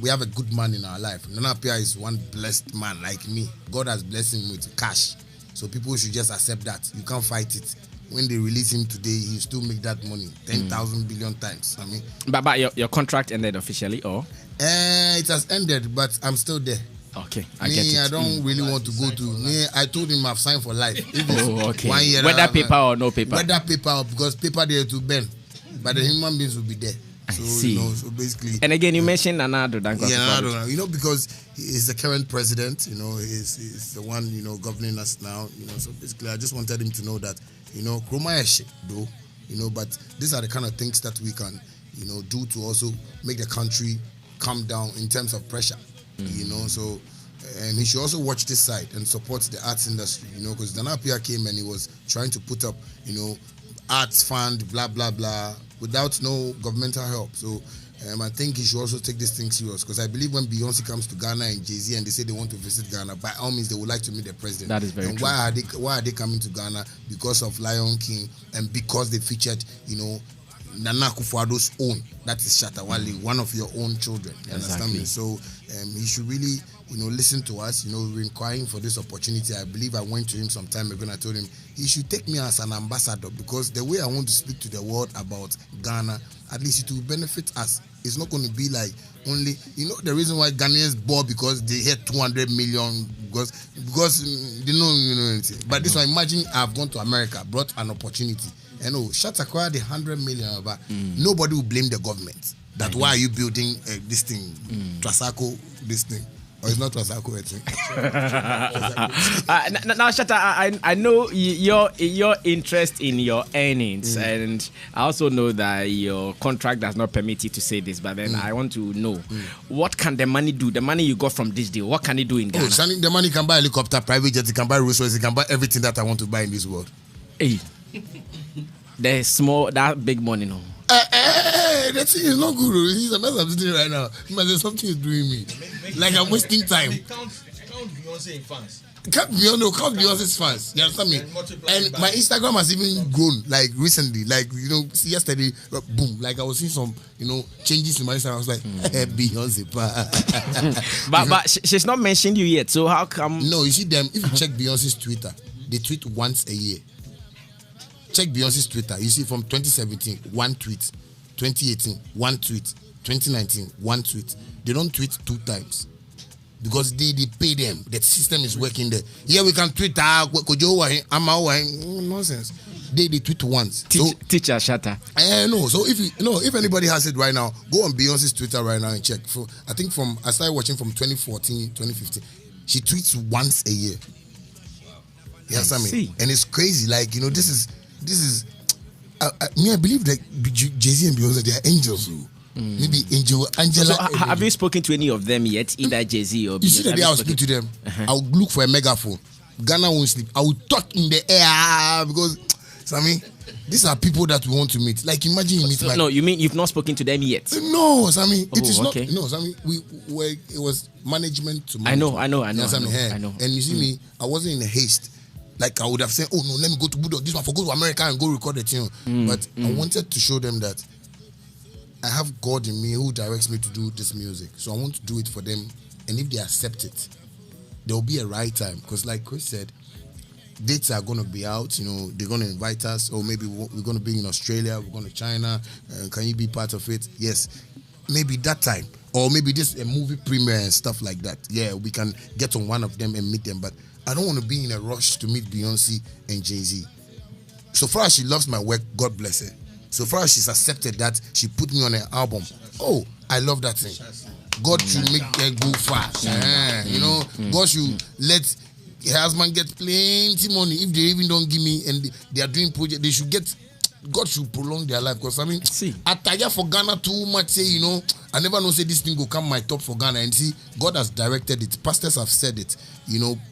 we have a good man in our life. Nana Pia is one blessed man like me. God has blessed him with cash. So people should just accept that. You can't fight it. When they release him today, he still make that money 10,000 billion times. But your contract ended officially, or? It has ended, but I'm still there. Okay, I get it. I don't really want to go to. I told him I've signed for life. Okay. 1 year, whether paper or no paper. Whether paper or, because paper there to bend, but the human beings will be there. So, I see. So basically. And again, you mentioned Nana Dankwa. Yeah, Nana, because he's the current president. He's the one governing us now. So basically, I just wanted him to know that. Chroma is shit, though. But these are the kind of things that we can, do to also make the country calm down in terms of pressure. So and he should also watch this side and support the arts industry. Because Danapia came and he was trying to put up, arts fund, blah blah blah, without no governmental help. So I think he should also take this thing serious, because I believe when Beyonce comes to Ghana and Jay-Z and they say they want to visit Ghana, by all means they would like to meet the president. That is very true. Why are they coming to Ghana? Because of Lion King and because they featured, Nana Kufuado's own. That is Shatta Wale, one of your own children. You understand me? So he should really, listen to us. We're inquiring for this opportunity. I believe I went to him some time ago and I told him he should take me as an ambassador, because the way I want to speak to the world about Ghana, at least it will benefit us. It's not going to be like only, the reason why Ghanaians bought because they had $200 million because they know anything. But this one, imagine I've gone to America, brought an opportunity, and Shatta acquired the 100 million, but nobody will blame the government. That why are you building this thing, Trasaco, this thing. Or it's not Trasaco, I think. Now, Shatta, I know your interest in your earnings, and I also know that your contract does not permit you to say this, but then I want to know, what can the money do? The money you got from this deal, what can it do in Ghana? The money can buy a helicopter, private jet, it can buy Rolls Royce, it can buy everything that I want to buy in this world. Hey, there's small, that big money, no? That thing is not good. It's a mess I'm sitting right now. Something is doing me. Like I'm wasting time. Count Beyonce in fans. Count Beyonce's fans. You understand me? And my Instagram has even grown, like recently. Like, yesterday, boom. Like I was seeing some, changes in my Instagram. I was like, Beyonce. But she's not mentioned you yet. So how come? No, you see them. If you check Beyonce's Twitter, they tweet once a year. Check Beyonce's Twitter. You see from 2017, one tweet. 2018, one tweet. 2019, one tweet. They don't tweet 2 times. Because they pay them. The system is working there. Yeah, we can tweet. Nonsense. They tweet once. Teacher Shatta. No. So if anybody has it right now, go on Beyonce's Twitter right now and check. I think I started watching from 2014, 2015. She tweets once a year. You understand me? And it's crazy. Like, this is I believe that Jay-Z and Beyonce, they are angels. Maybe Angela. So have you spoken to any of them yet? Either Jay-Z or Beyonce? You see the day I'll speak to them, I'll look for a megaphone. Ghana won't sleep. I will talk in the air because, Sammy, these are people that we want to meet. Like, imagine you meet. No, you mean you've not spoken to them yet? No, Sammy. It is okay. not. No, Sammy. It was management to management. I know. I know. And you see me, I wasn't in a haste. Like I would have said, oh no, let me go to Bulldog. This one for go to America and go record the tune. But I wanted to show them that I have God in me who directs me to do this music. So I want to do it for them. And if they accept it, there will be a right time. Because like Chris said, dates are going to be out. They're going to invite us. Or maybe we're going to be in Australia. We're going to China. Can you be part of it? Yes. Maybe that time. Or maybe just a movie premiere and stuff like that. Yeah, we can get on one of them and meet them. But I don't want to be in a rush to meet Beyonce and Jay-Z. So far as she loves my work, God bless her. So far as she's accepted that, she put me on an album. Oh, I love that thing. God should make her go far. God should let her husband get plenty money. If they even don't give me and they are doing project, they should get. God should prolong their life. Because I tire for Ghana too much. Say, I never know say this thing will come my top for Ghana. And see, God has directed it. Pastors have said it.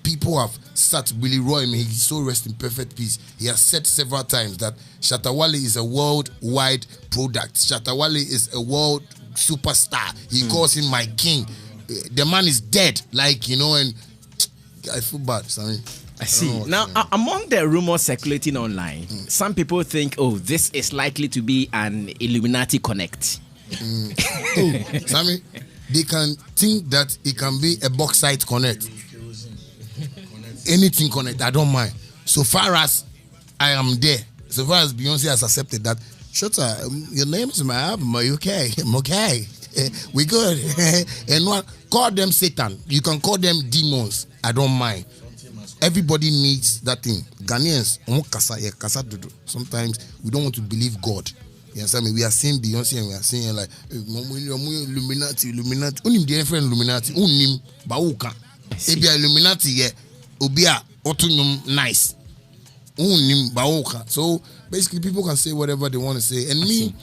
People have sat Willie Roy. He's so rest in perfect peace. He has said several times that Shatta Wale is a worldwide product. Shatta Wale is a world superstar. He calls him my king. The man is dead. And I feel bad. I see. Now, among the rumors circulating online, some people think, this is likely to be an Illuminati connect. Sammy, they can think that it can be a bauxite connect. Anything connect, I don't mind. So far as I am there, so far as Beyonce has accepted that, Shatta, your name is my album, are you okay? I'm okay. We good. And call them Satan. You can call them demons. I don't mind. Everybody needs that thing. Ghanaians, sometimes we don't want to believe God. You understand me? We are seeing Beyonce and we are seeing like Illuminati. Unim the different Illuminati. Unim bauka. Ebia Illuminati ye obia otunum nice. Unim bauka. So basically, people can say whatever they want to say. And me,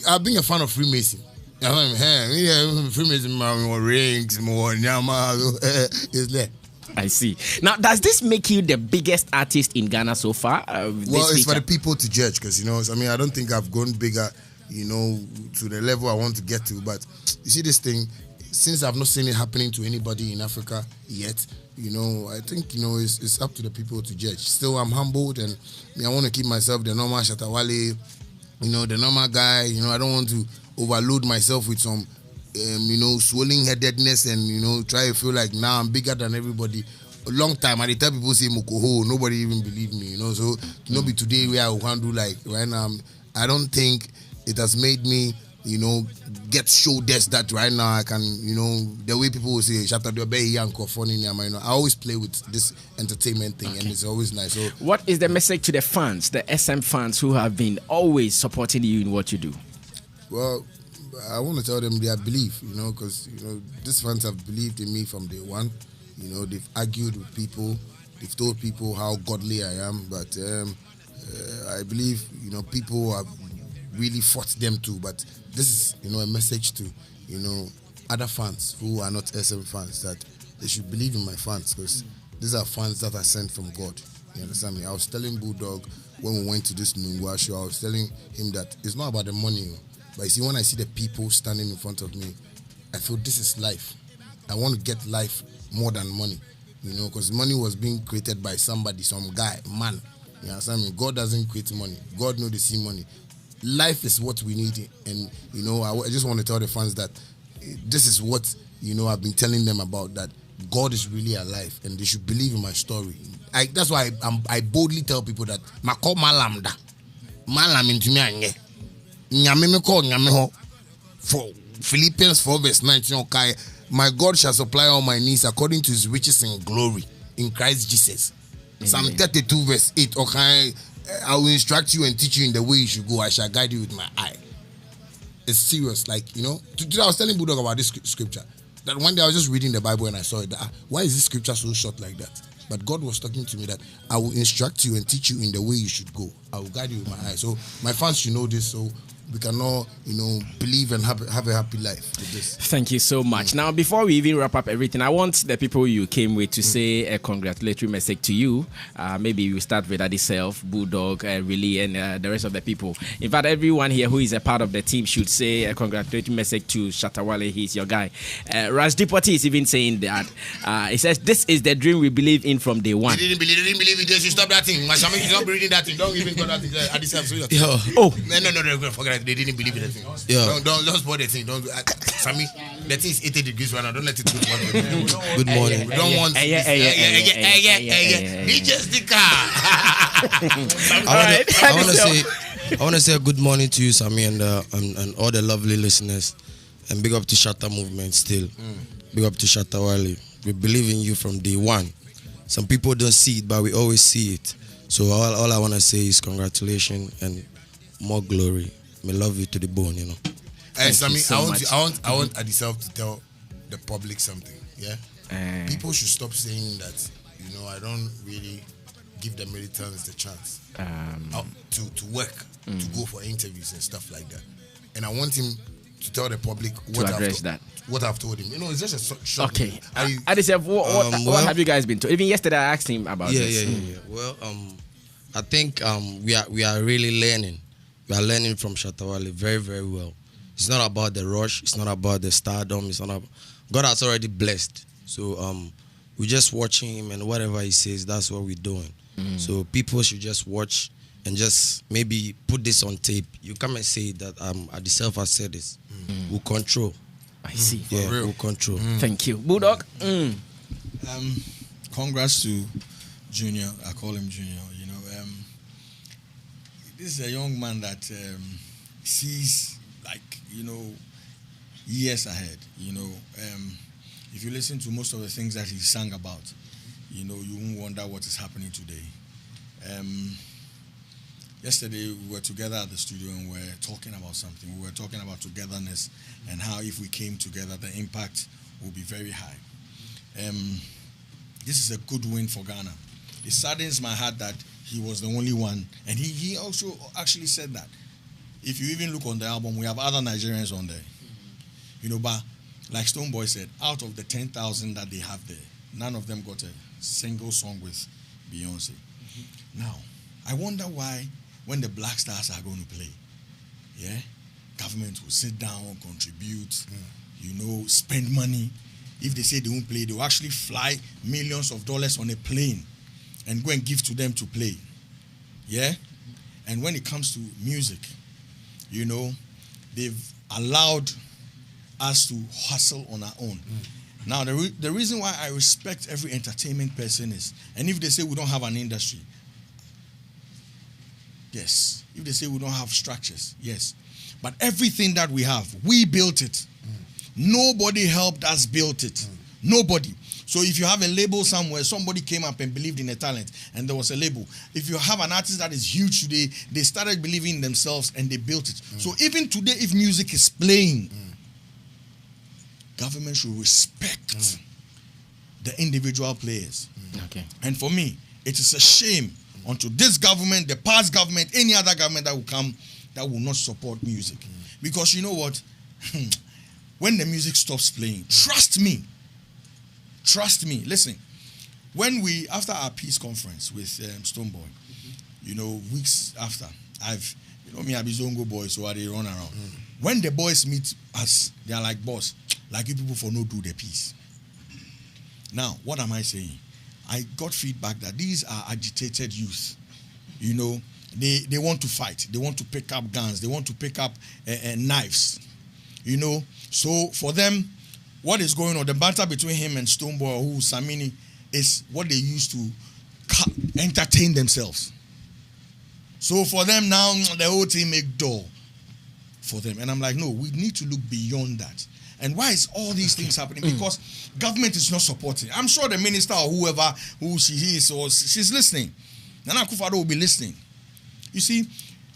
I've been a fan of Freemason. Freemason, more rings, more nyama. Is there? I see. Now, does this make you the biggest artist in Ghana so far? It's for the people to judge because, I don't think I've gone bigger, to the level I want to get to. But you see this thing, since I've not seen it happening to anybody in Africa yet, I think, it's up to the people to judge. Still, I'm humbled and I want to keep myself the normal Shatta Wale, the normal guy. I don't want to overload myself with some swelling headedness and try to feel like now I'm bigger than everybody. A long time, I tell people say Mokoho, nobody even believe me, So not be today where I can do like right now. I don't think it has made me, get shoulders that right now I can, the way people will say, Shatta, do be young or funny, I always play with this entertainment thing, and it's always nice. So, what is the message to the fans, the SM fans who have been always supporting you in what you do? Well, I want to tell them they have belief, because, these fans have believed in me from day one. They've argued with people, they've told people how godly I am, but I believe, people have really fought them too. But this is, a message to, other fans who are not SM fans, that they should believe in my fans, because these are fans that are sent from God. You understand me? I was telling Bulldog when we went to this Nungwa show, I was telling him that it's not about the money. But you see, when I see the people standing in front of me, I feel this is life. I want to get life more than money, because money was being created by somebody, some guy, man. You understand me? God doesn't create money. God knows they see money. Life is what we need, and I just want to tell the fans that this is what I've been telling them about, that God is really alive, and they should believe in my story. That's why I boldly tell people that Mako Malamda, Malam into me. For Philippians 4 verse 19, okay, my God shall supply all my needs according to his riches and glory in Christ Jesus. Amen. Psalm 32 verse 8, okay, I will instruct you and teach you in the way you should go. I shall guide you with my eye. It's serious. Today I was telling Bulldog about this scripture, that one day I was just reading the Bible and I saw it. Why is this scripture so short like that? But God was talking to me that I will instruct you and teach you in the way you should go. I will guide you with my eye. So my fans should know this, so we can all, believe and have a happy life with this. Thank you so much. Now, before we even wrap up everything, I want the people you came with to say a congratulatory message to you. Maybe we start with Adi Self, Bulldog, Really, and the rest of the people. In fact, everyone here who is a part of the team should say a congratulatory message to Shatta Wale. He's your guy. Ras Dipoti is even saying that. He says, this is the dream we believe in from day one. They didn't believe it. They should stop that thing. My family is not reading that thing. Don't even go that thing. Adi Self. No, forget it. They didn't believe in the thing. Yeah. Don't spoil the thing. Don't, Sammy, the thing is 80 degrees right now. Don't let it go. Good morning. We don't want. DJ sticker. I want to say good morning to you, Sammy, and all the lovely listeners, and big up to Shatta movement still. Big up to Shatta Wale. We believe in you from day one. Some people don't see it, but we always see it. So all I want to say is congratulations and more glory. Me love you to the bone, Hey, Sammy, I want Adiself to tell the public something. Yeah, people should stop saying that. I don't really give the militants the chance to work, to go for interviews and stuff like that. And I want him to tell the public what I've told him. It's just a short. Okay. Adiself, what have you guys been told? Even yesterday, I asked him about this. Yeah. Well, I think we are really learning. We are learning from Shatta Wale very, very well. It's not about the rush. It's not about the stardom. It's not about, God has already blessed. So we're just watching him, and whatever he says, that's what we're doing. So people should just watch and just maybe put this on tape. You come and say that Adiself has said this. We'll control. I see. Yeah, we'll control. Thank you. Bulldog? Congrats to Junior. I call him Junior. This is a young man that sees, years ahead. If you listen to most of the things that he sang about, you won't wonder what is happening today. Yesterday, we were together at the studio and we were talking about something. We were talking about togetherness and how if we came together, the impact will be very high. This is a good win for Ghana. It saddens my heart that he was the only one. And he also actually said that. If you even look on the album, we have other Nigerians on there. But like Stonebwoy said, out of the 10,000 that they have there, none of them got a single song with Beyonce. Now, I wonder why when the Black Stars are going to play, government will sit down, contribute, spend money. If they say they won't play, they will actually fly millions of dollars on a plane and go and give to them to play. Yeah? And when it comes to music, they've allowed us to hustle on our own. Now, the reason why I respect every entertainment person is, and if they say we don't have an industry, yes. If they say we don't have structures, yes. But everything that we have, we built it. Nobody helped us build it. Nobody. So if you have a label somewhere, somebody came up and believed in a talent, and there was a label. If you have an artist that is huge today, they started believing in themselves and they built it. So even today, if music is playing, government should respect the individual players. Okay. And for me, it is a shame unto this government, the past government, any other government that will come that will not support music. Because you know what? When the music stops playing, trust me, listen, when we, after our peace conference with Stoneboy, weeks after, I be Zongo boy, so I run around. When the boys meet us, they are like, boss, like you people for no do the peace. Now, what am I saying? I got feedback that these are agitated youth. They want to fight. They want to pick up guns. They want to pick up knives. So for them, what is going on, the banter between him and Stoneboy, who Samini, is what they used to entertain themselves. So for them now, the whole team make door for them. And I'm like, no, we need to look beyond that. And why is all these things happening? Because government is not supporting. I'm sure the minister or whoever who she is or she's listening. Nana Akufo-Addo will be listening. You see,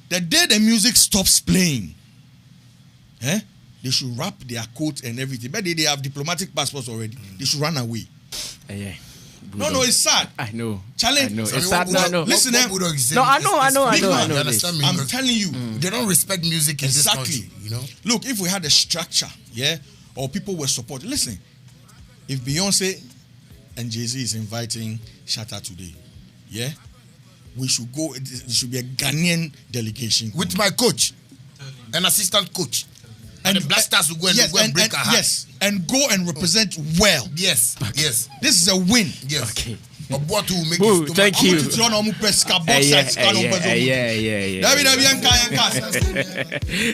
the day the music stops playing, they should wrap their coat and everything. But they have diplomatic passports already. They should run away. Yeah. No, it's sad. I know. Challenge. I know. It's sad. No, I know. Listen, No, I know. I'm telling you. They don't respect music in this Exactly. country, Look, if we had a structure, or people were supporting. Listen, if Beyonce and Jay-Z is inviting Shatta today, we should go. It should be a Ghanaian delegation. With my coach, an assistant coach. And the Black Stars will go and break our heart. Yes, and go and represent well. Yes. This is a win. Yes. Okay. What will make Boo, you thank you.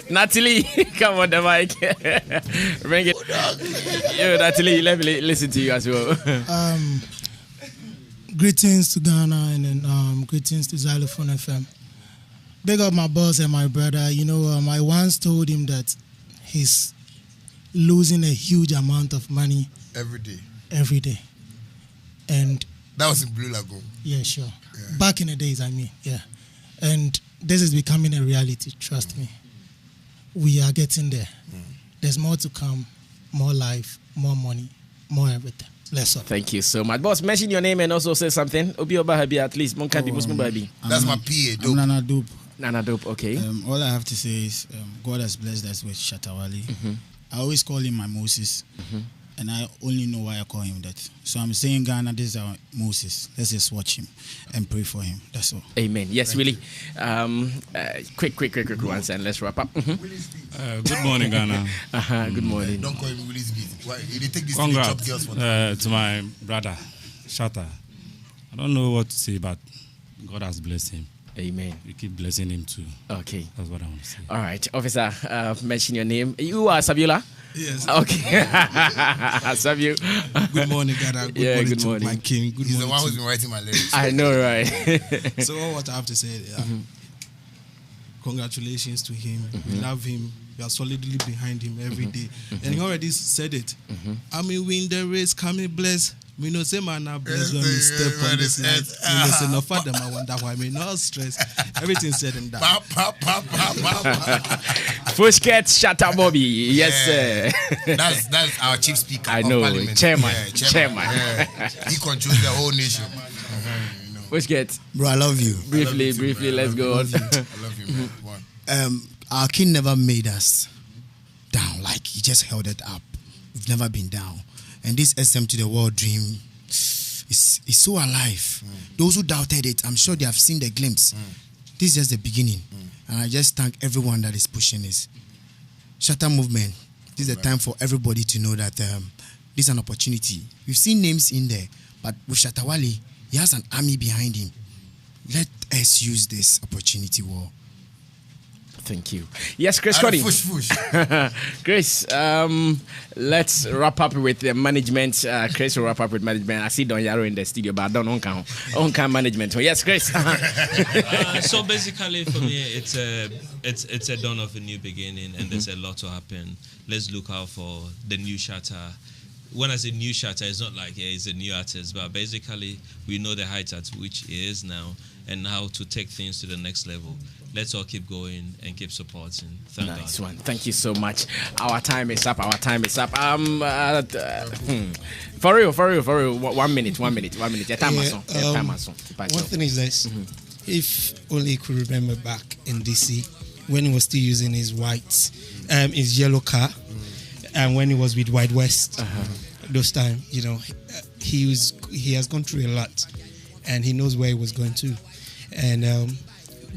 Natalie, come on the mic. Bring it. Yo, Natalie, let me listen to you as well. Greetings to Ghana and then greetings to Xylophone FM. Big up my boss and my brother. I once told him that he's losing a huge amount of money every day. And that was in Blue Lagoon. Yeah, sure. Yeah. Back in the days, And this is becoming a reality, trust me. We are getting there. There's more to come, more life, more money, more everything. Bless up. Thank you so much. Boss, mention your name and also say something. Obi Obahabi at least. That's my PA, Dope. Nana Dope. Nana Dope, okay. All I have to say is God has blessed us with Shatta Wale. I always call him my Moses. And I only know why I call him that. So I'm saying, Ghana, this is our Moses. Let's just watch him and pray for him. That's all. Amen. Yes, Willie. Quick ones and let's wrap up. Good morning, Ghana. Good morning. Don't call him Willie's beat. Why? You take this Congrats to my brother, Shatta. I don't know what to say, but God has blessed him. Amen. We keep blessing him too. Okay. That's what I want to say. All right. Officer, mention your name. You are Sabiola? Yes. Okay. Sabio. Good morning, Ghana. Good morning to my king. Good He's morning the one who's been writing my lyrics. I know, right? So all what I have to say, congratulations to him. We love him. We are solidly behind him every day. And he already said it. I mean, win the race, come in bless. We know say man are blessed when we step on this night. We listen, no father, I wonder why me no stress. Everything said and done. Fushket Shatta Bobby. Yes, sir. That's our chief speaker. I know, chairman. Yeah. He controls the whole nation. Fushket. Bro, I love you. Briefly, let's go on. I love you, man. Our king never made us down. Like, he just held it up. We've never been down. And this SM to the world dream is so alive. Those who doubted it, I'm sure they have seen the glimpse. This is just the beginning. And I just thank everyone that is pushing this. Shatta movement, this is the time for everybody to know that this is an opportunity. We've seen names in there, but with Shatta Wale, he has an army behind him. Let us use this opportunity, war. Thank you. Yes, Chris Cody. Chris, let's wrap up with the management. Chris will wrap up with management. I see Don Yaro in the studio, but I don't own management. So yes, Chris. So basically, for me, it's a dawn of a new beginning, and there's a lot to happen. Let's look out for the new Shatta. When I say new Shatta, it's not like he's a new artist, but basically we know the height at which he is now and how to take things to the next level. Let's all keep going and keep supporting. Nice one. Thank you so much. Our time is up. For real. 1 minute. Your time is on. One thing is this: if only you could remember back in DC when he was still using his his yellow car, and when he was with Wide West, those times, he has gone through a lot, and he knows where he was going to, and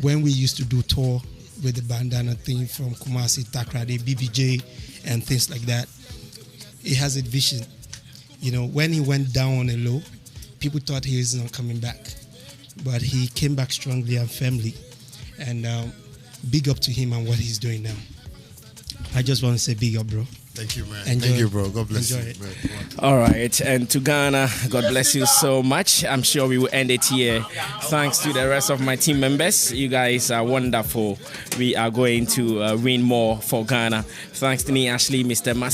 when we used to do tour with the bandana thing from Kumasi, Takrade, BBJ, and things like that, he has a vision. When he went down on a low, people thought he was not coming back, but he came back strongly and firmly, and big up to him and what he's doing now. I just want to say big up, bro. Thank you, man. Enjoy. Thank you, bro. God bless Enjoy you. it. All right, and to Ghana, God bless you so much. I'm sure we will end it here. Thanks to the rest of my team members. You guys are wonderful. We are going to win more for Ghana. Thanks to me, Ashley, Mr. Mas.